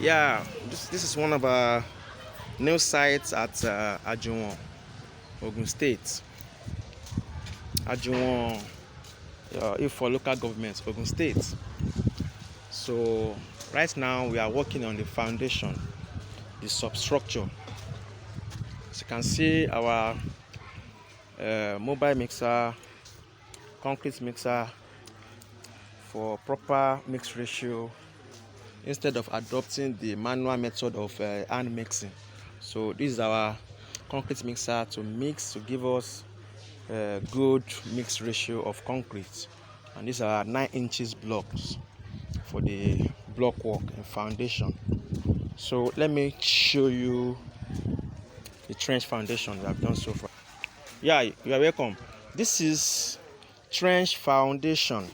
Yeah, this is one of our new sites at Ajuwon, Ogun State. Ajuwon, if for local government, Ogun State. So right now we are working on the foundation, the substructure. As you can see, our mobile mixer, concrete mixer for proper mix ratio instead of adopting the manual method of hand mixing. So this is our concrete mixer to give us a good mix ratio of concrete, and these are 9 inches blocks for the block work and foundation. So let me show you the trench foundation we have done so far. Yeah, you are welcome. This is trench foundation.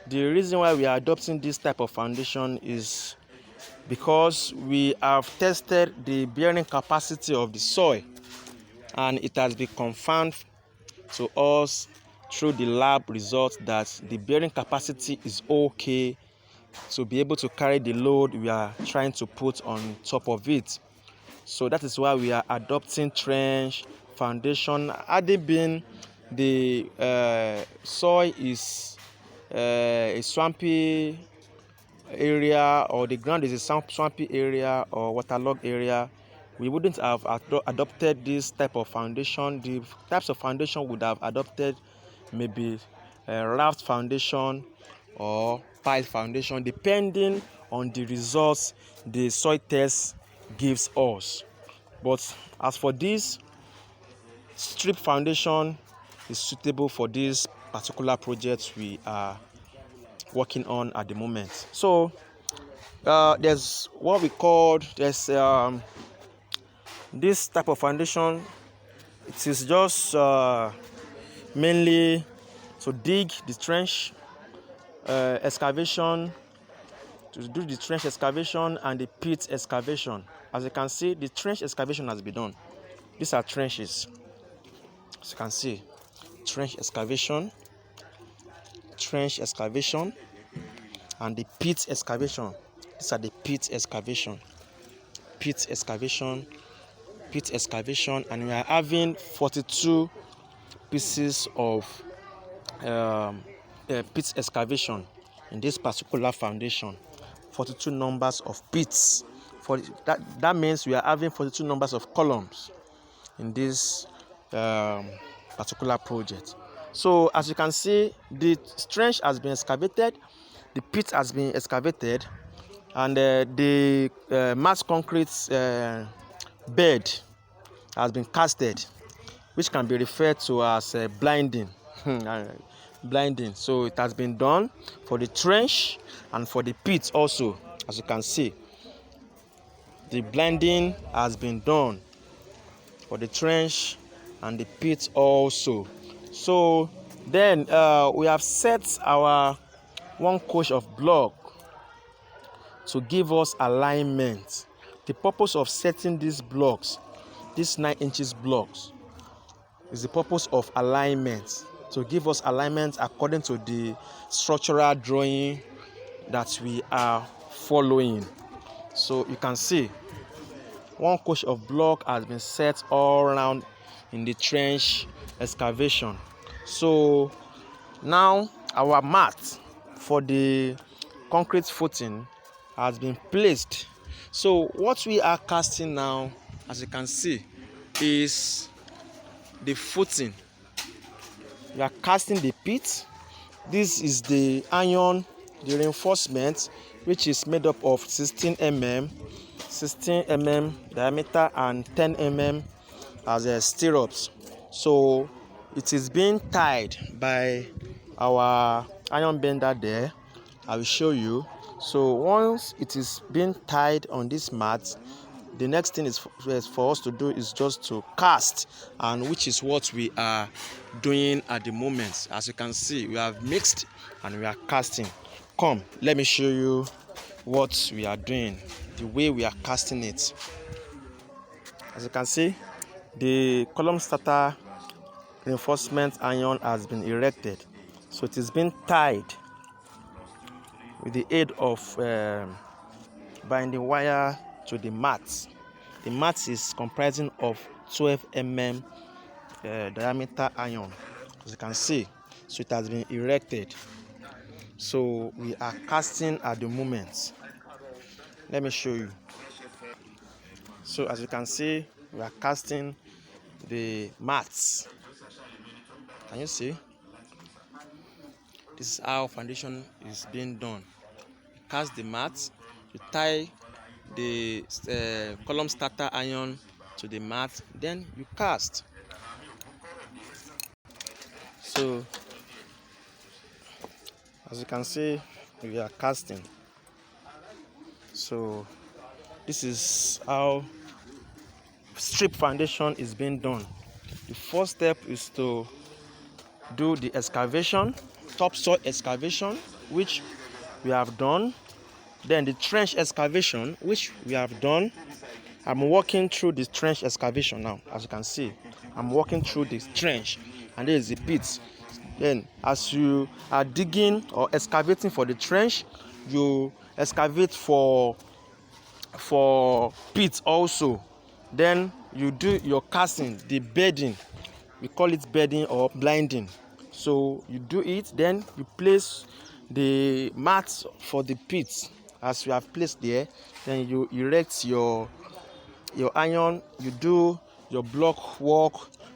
The reason why we are adopting this type of foundation is because we have tested the bearing capacity of the soil, and it has been confirmed to us through the lab results that the bearing capacity is okay to be able to carry the load we are trying to put on top of it. So that is why we are adopting trench foundation. Had it been the soil is a swampy area, or the ground is a swampy area or waterlogged area, we wouldn't have adopted this type of foundation. The types of foundation would have adopted maybe a raft foundation or pile foundation, depending on the results the soil test gives us. But as for this, strip foundation is suitable for this particular project we are working on at the moment. So there's what we call this type of foundation. It is just mainly to dig the trench excavation, to do the trench excavation and the pit excavation. As you can see, the trench excavation has been done. These are trenches. As you can see, trench excavation, and the pit excavation. These are the pit excavation, and we are having 42 pieces of pit excavation in this particular foundation. 42 numbers of pits. For that means we are having 42 numbers of columns in this particular project. So as you can see, the trench has been excavated, the pit has been excavated, and the mass concrete bed has been casted, which can be referred to as blinding. Blinding. So it has been done for the trench and for the pit also. As you can see, the blinding has been done for the trench and the pit also. So then we have set our one coach of block to give us alignment. The purpose of setting these blocks, these 9 inches blocks, is the purpose of alignment, to give us alignment according to the structural drawing that we are following. So you can see one coach of block has been set all around in the trench excavation. So now our mat for the concrete footing has been placed. So what we are casting now, as you can see, is the footing. We are casting the pit. This is the iron, the reinforcement, which is made up of 16 mm diameter and 10 mm as stirrups. So it is being tied by our iron bender there. I will show you. So once it is being tied on this mat, the next thing is for us to do is just to cast, and which is what we are doing at the moment. As you can see, we have mixed and we are casting. Come, let me show you what we are doing, the way we are casting it. As you can see, the column starter reinforcement iron has been erected, so it is being tied with the aid of binding wire to the mat. The mat is comprising of 12 mm diameter iron, as you can see. So it has been erected. So we are casting at the moment. Let me show you. So as you can see, we are casting the mats. Can you see? This is how foundation is being done. You cast the mat, you tie the column starter iron to the mat, then you cast. So as you can see, we are casting. So this is how strip foundation is being done. The first step is to do the excavation, topsoil excavation, which we have done. Then the trench excavation, which we have done. I'm walking through this trench excavation now. As you can see, I'm walking through this trench, and there is a pit. Then as you are digging or excavating for the trench, you excavate for pits also. Then you do your casting, the bedding. We call it bedding or blinding. So you do it, then you place the mats for the pits. As you have placed there, then you erect your iron, you do your block work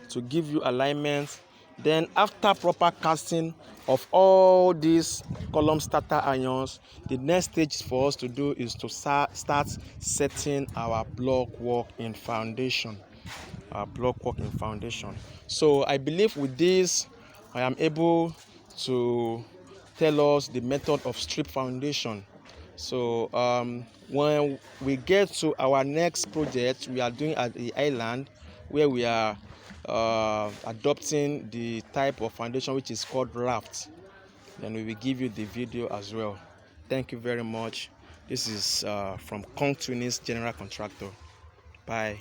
to give you alignment. Then after proper casting of all these column starter irons, the next stage for us to do is to start setting our block work in foundation. So I believe with this I am able to tell us the method of strip foundation. So when we get to our next project we are doing at the island, where we are adopting the type of foundation which is called raft, then we will give you the video as well. Thank you very much. This is from Conc-Twinnix General Contractor. Bye.